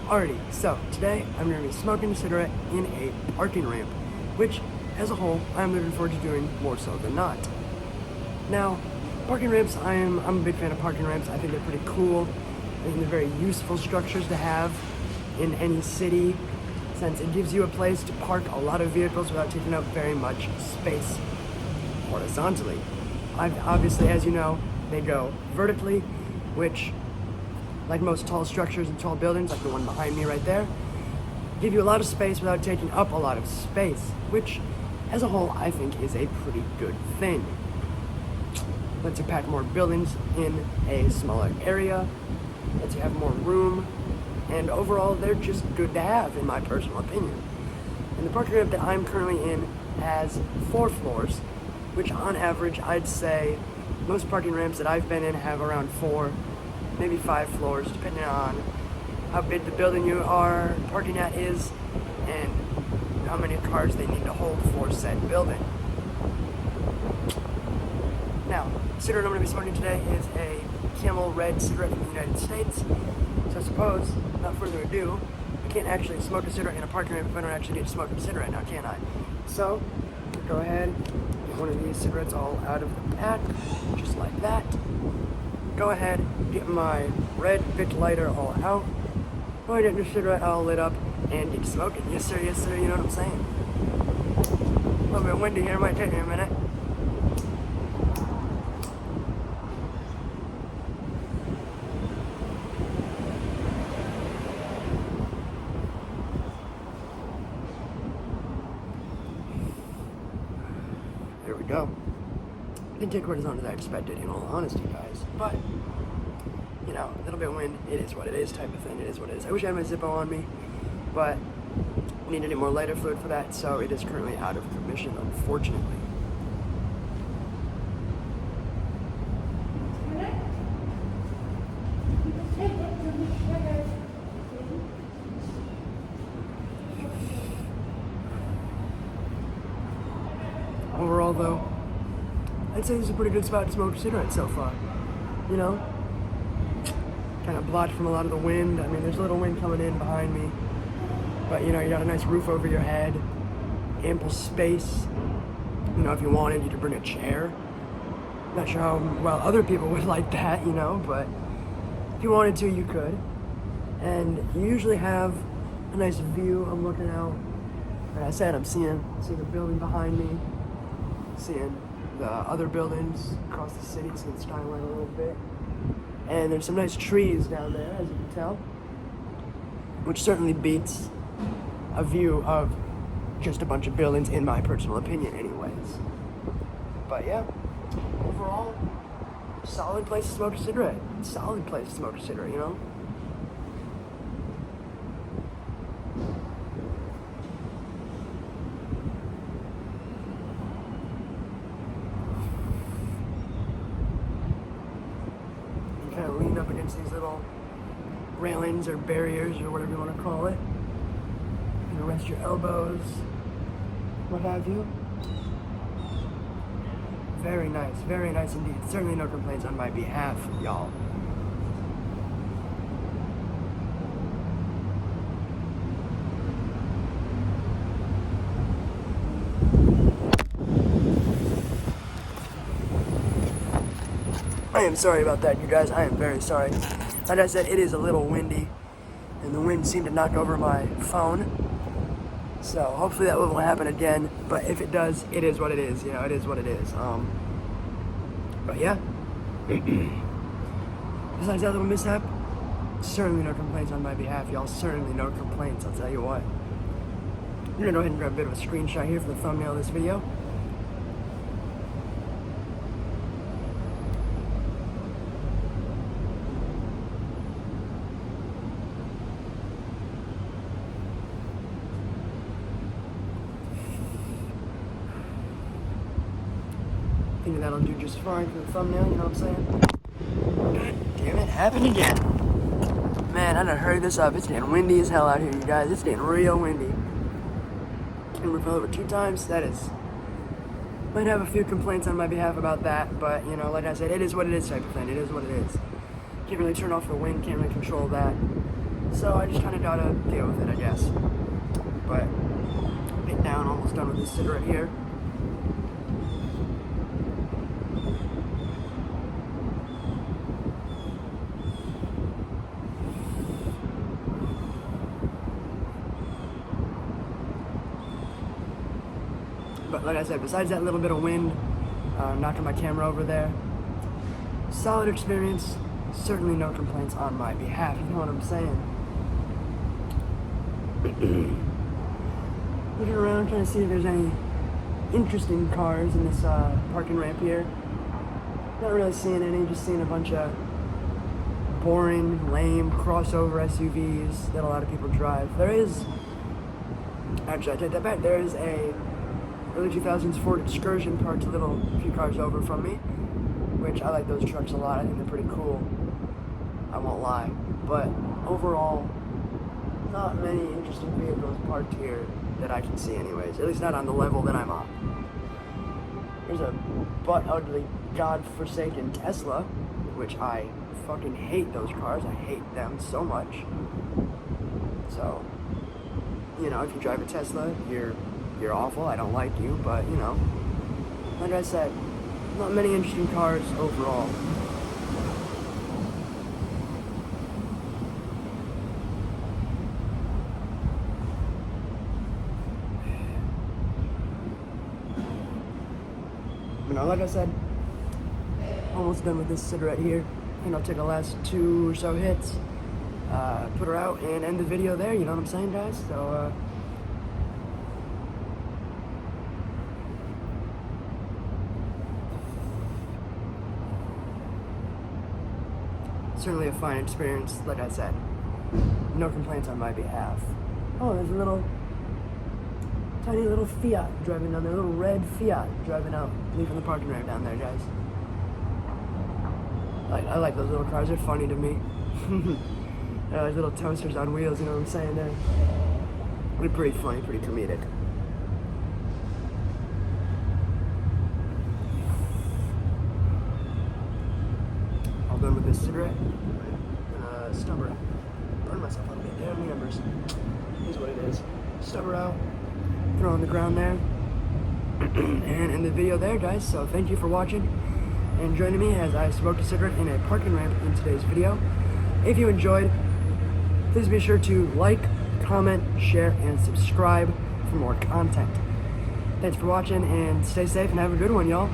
Alrighty, so today I'm going to be smoking a cigarette in a parking ramp, which, as a whole, I'm looking forward to doing more so than not. Now, parking ramps, I'm a big fan of parking ramps. I think they're pretty cool. I think they're very useful structures to have in any city, since it gives you a place to park a lot of vehicles without taking up very much space horizontally. Obviously, as you know, they go vertically, which, like most tall structures and tall buildings, like the one behind me right there, give you a lot of space without taking up a lot of space, which, as a whole, I think is a pretty good thing. Lets you pack more buildings in a smaller area, lets you have more room, and overall, they're just good to have, in my personal opinion. And the parking ramp that I'm currently in has 4 floors, which on average, I'd say most parking ramps that I've been in have around 4, maybe 5 floors, depending on how big the building you are parking at is and how many cars they need to hold for said building. Now, the cigarette I'm going to be smoking today is a Camel Red cigarette from the United States. So I suppose, without further ado, I can't actually smoke a cigarette in a parking ramp if I don't actually need to smoke a cigarette now, can I? So, go ahead, get one of these cigarettes all out of the pack, just like that. Go ahead, get my red Vic lighter all out. Go ahead, get your cigarette all lit up, and get smoking. Yes sir, you know what I'm saying. A little bit windy here, might take me a minute. There we go. Didn't take quite as long as I expected, in all honesty, guys. But, you know, a little bit of wind, it is what it is type of thing. It is what it is. I wish I had my Zippo on me, but I need any more lighter fluid for that, so it is currently out of commission, unfortunately. Overall, though, I'd say this is a pretty good spot to smoke a cigarette so far. You know? Kind of blocked from a lot of the wind. I mean, there's a little wind coming in behind me. But, you know, you got a nice roof over your head. Ample space. You know, if you wanted, you could bring a chair. Not sure how well other people would like that, you know, but if you wanted to, you could. And you usually have a nice view. I'm looking out. Like I said, I'm seeing the building behind me. Seeing the other buildings across the city, seeing the skyline a little bit. And there's some nice trees down there, as you can tell, which certainly beats a view of just a bunch of buildings, in my personal opinion anyways. But yeah, overall, solid place to smoke a cigarette. Solid place to smoke a cigarette, you know? Kind of lean up against these little railings or barriers or whatever you want to call it. You know, rest your elbows, what have you. Very nice indeed. Certainly no complaints on my behalf, y'all. I am sorry about that, you guys. I am very sorry. Like I said, it is a little windy, and the wind seemed to knock over my phone. So hopefully that won't happen again. But if it does, it is what it is. You know, it is what it is. But yeah. Besides that little mishap, certainly no complaints on my behalf, y'all. Certainly no complaints. I'll tell you what. I'm gonna go ahead and grab a bit of a screenshot here for the thumbnail of this video. I think that'll do just fine for the thumbnail, you know what I'm saying? God damn it, happened again. Man, I done hurry this up. It's getting windy as hell out here, you guys. It's getting real windy. And we fell over 2 times. That is... Might have a few complaints on my behalf about that, but, you know, like I said, it is what it is type of thing. It is what it is. Can't really turn off the wind, can't really control that. So I just kind of gotta deal with it, I guess. But get down, almost done with this cigarette here. But like I said, besides that little bit of wind knocking my camera over there, solid experience. Certainly no complaints on my behalf, you know what I'm saying? Looking around trying to see if there's any interesting cars in this parking ramp here. Not really seeing any, just seeing a bunch of boring, lame crossover SUVs that a lot of people drive. There is, actually I take that back, there is a early 2000s Ford Excursion parked a few cars over from me, which I like those trucks a lot. I think they're pretty cool, I won't lie. But overall, not many interesting vehicles parked here that I can see anyways, at least not on the level that I'm on. There's a butt-ugly, godforsaken Tesla, which I fucking hate those cars. I hate them so much. So, you know, if you drive a Tesla, you're awful. I don't like you, but, you know, like I said, not many interesting cars overall. You know, like I said, almost done with this cigarette here. And I'll take the last 2 or so hits, put her out, and end the video there. You know what I'm saying, guys? So, certainly a fine experience, like I said. No complaints on my behalf. Oh, there's a little tiny little Fiat driving down there, a little red Fiat driving out, leaving the parking ramp down there, guys. I like those little cars, they're funny to me. Like little toasters on wheels, you know what I'm saying? They're pretty funny, pretty comedic. All done with this cigarette. Stub her out. Burn myself a little bit. Damn members. Here's what it is. Stub her out. Throw on the ground there. And end the video there, guys. So thank you for watching and joining me as I smoked a cigarette in a parking ramp in today's video. If you enjoyed, please be sure to like, comment, share, and subscribe for more content. Thanks for watching, and stay safe and have a good one, y'all.